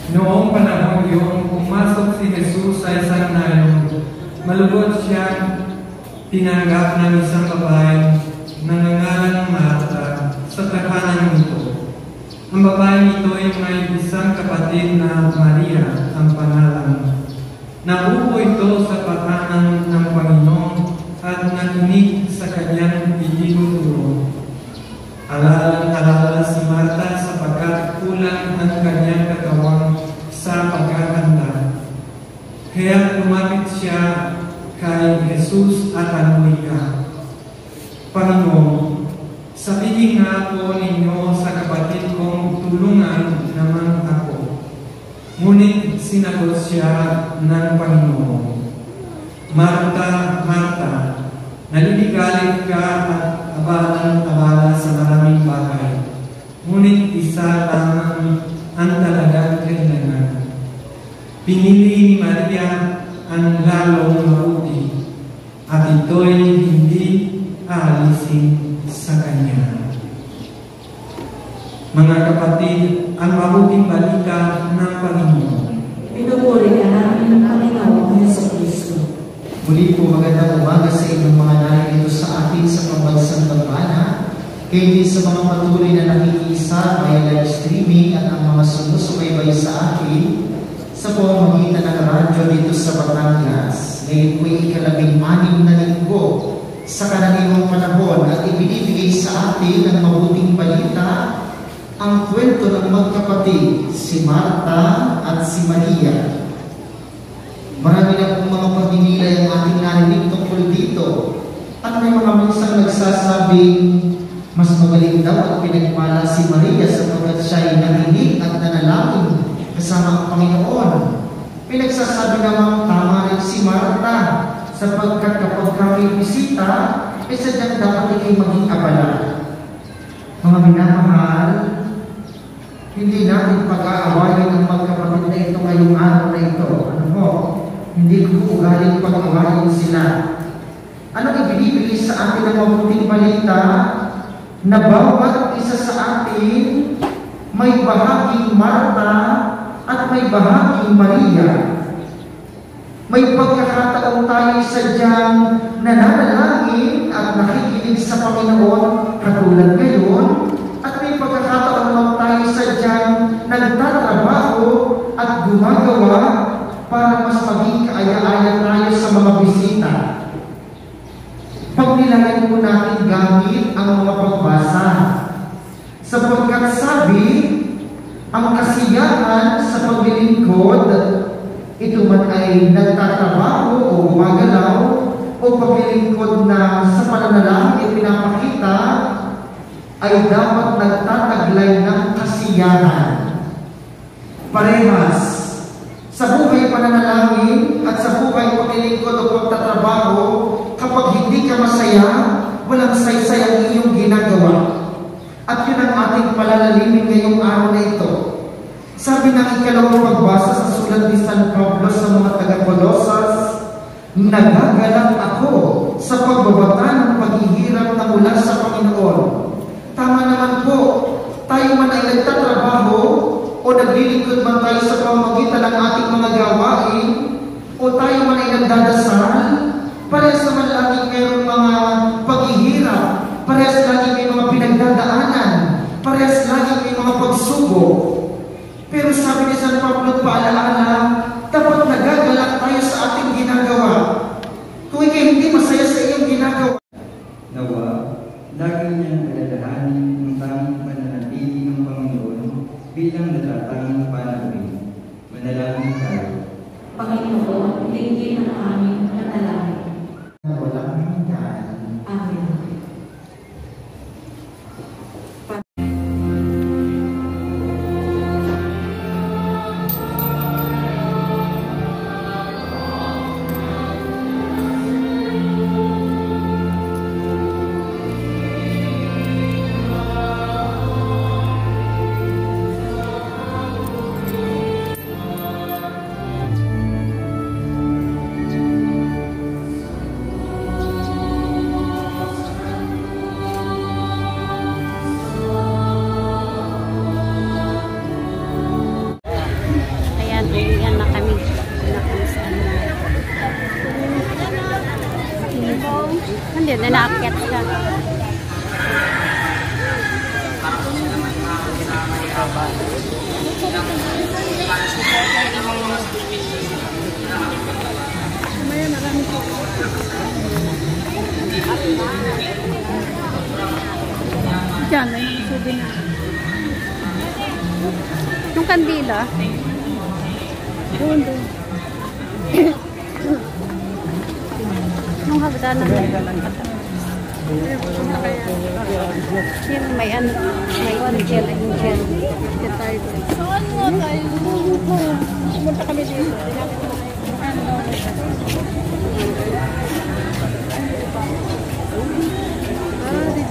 Noong panahon yun, pumasok si Jesus sa isang nayon. Malugod siyang tinanggap ng isang babae na nangalang Marta sa tahanan nito. Ang babae ito ay may isang kapatid na Maria ang pangalan. Naupo ito sa tahanan ng Panginoon at nakinig sa kanyang itinuturo. Alala si Marta sapagkat kulang ang kanyang katawan sa paghahanda. Kaya lumapit siya kay Jesus at anumika, Panginoon, sabihin nga po ninyo sa kapatid kong tulungan naman ako. Ngunit sinagot siya ng Panginoon, Marta, Marta, naliligalig ka at abalang-abala sa maraming bagay. Ngunit isa lang ang talagang kailangan. Pinili ni Maria ang lalong mabuti at ito'y hindi aalisin sa kanya. Mga kapatid, ang mabuting balita ng Panginoon. Pinupuri ka namin ng Panginoon Jesucristo. Muli po magandang umaga sa inyong mga narito sa atin sa pambansang Barbana, kayo sa mga patuloy na nakikisa via live streaming at ang mga sumusubaybay sa akin sa pamamagitan ng radyo dito sa Batangas. Ngayon po ikalabing-anim na linggo sa karaniwang panahon at ibinibigay sa atin ang mabuting balita, ang kwento ng magkapatid, si Marta at si Maria. Marami na pong mga pagninilay ang ating narinig tungkol dito. At may mga minsang nagsasabing mas magaling daw at pinagpala si Maria sapagkat siya ay nakinig at nanalangin kasama ang Panginoon. Pinagsasabi namang tama rin si Marta sapagkat kapag kami bisita, sadyang dapat ikay maging abala. Mga minamahal, hindi natin pag-aawayin ang magkapatid na ito ngayong araw na ito. Ano po? Hindi ko ugaling pag-awayin sila. Ano ibinibigay sa atin ng mabuting balita na bawat isa sa atin may bahaging Marta at may bahaging Maria. May pagkakataon tayo sadyang nananalangin at nakikinig sa Panginoon katulad ngayon, at may pagkakataon naman tayo sadyang nagtatrabaho at gumagawa para mas maging kaaya-aya tayo sa mga bisita. Pagnilayan po natin gamit ang mga pagbasa. Sapagkat sabi, Ang kasiyahan sa paglilingkod, ito man ay nagtatrabaho o gumagalaw o paglilingkod na sa pananalangin pinapakita, ay dapat nagtataglay ng kasiyahan. Parehas, sa buhay pananalangin at sa buhay paglilingkod o pagtatrabaho, kapag hindi ka masaya, walang saysay ang iyong ginagawa. At yun ang ating palalalimin ngayong araw na ito. Sabi ng ikalawang pagbasa sa sulat ni San Pablo sa mga taga-Colosas, nagagalang ako sa pagbabata ng paghihirap na mula sa Panginoon. Tama naman po, tayo man ay nagtatrabaho o naglilingkod man tayo sa pamamagitan ng ating mga gawain o tayo man ay nagdadasal, parehas naman laging mayroong mga paghihirap, parehas laging may mga pinagdadaanan, parehas laging may mga pagsubok. Pero sabi ni San Pablo, paalaala, dapat nagagalak tayo sa ating ginagawa. Kung ikay hindi masaya sa iyong ginagawa, nawa, lagi niyang alalahanin ang tanging pananatili ng Panginoon bilang natatanging panahon. Manalangin tayo. Panginoon, tingin ang aming panalangin. na walang hanggan. Amen. Uwian na kami. Hindi na naakyat ka. Diyan na yung subi na. Yung kandila. Doon. Nung hagdanan na yung may ano, may angel. Dito tayo. Saan mo tayo? Pumunta kami dito. Dito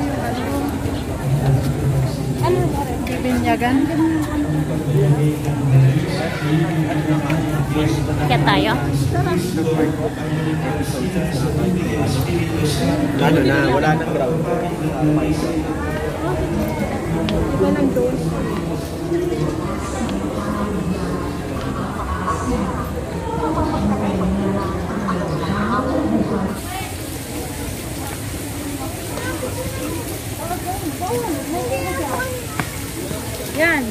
yung ano. Ano ba rin? Bibinyagan. Kaya tayo? Ano na, wala nang ground. Walang doon. Yan.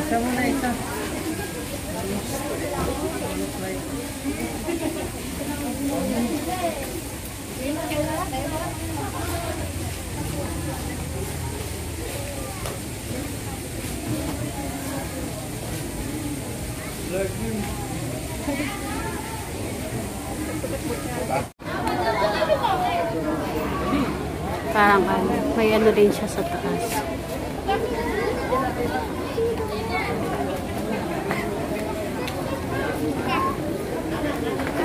Isa muna isa. Parang may ano din siya sa taas.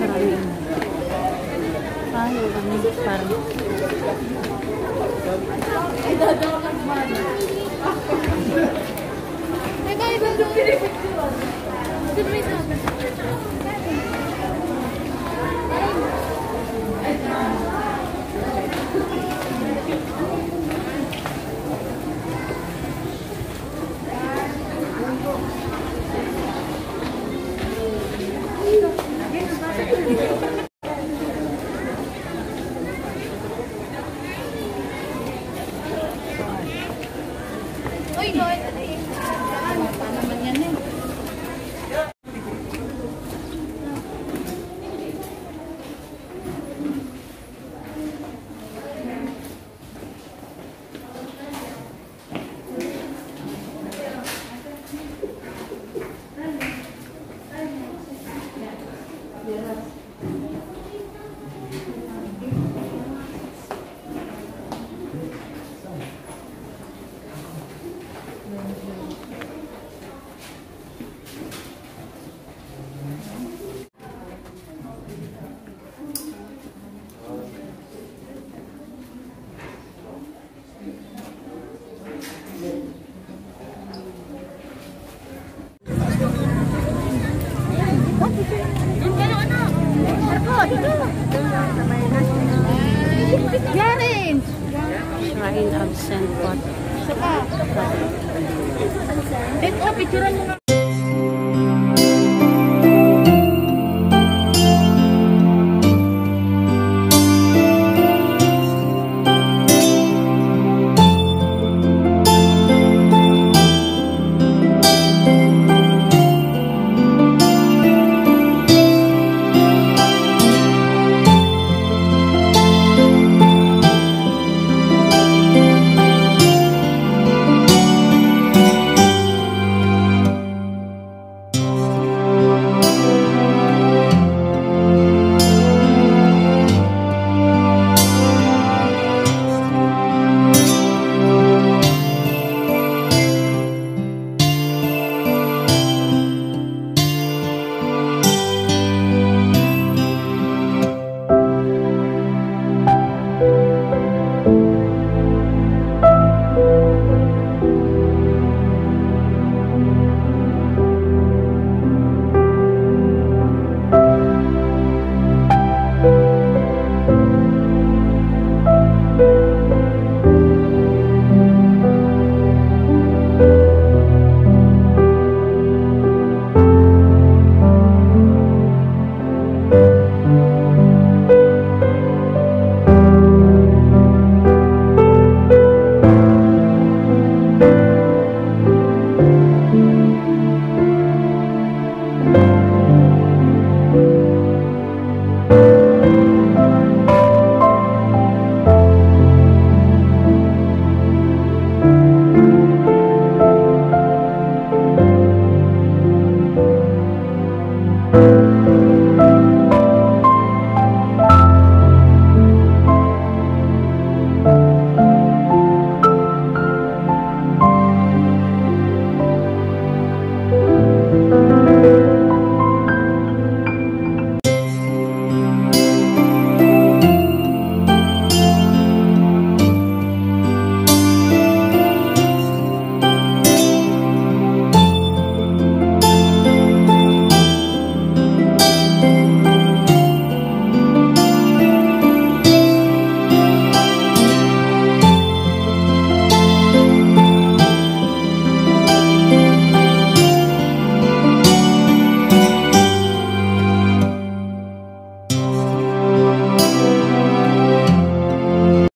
Marami. Yung ano, parang. Uy, no, pa naman yan eh. Yarin! Shrine of St. Pot. Dito, picturean mo.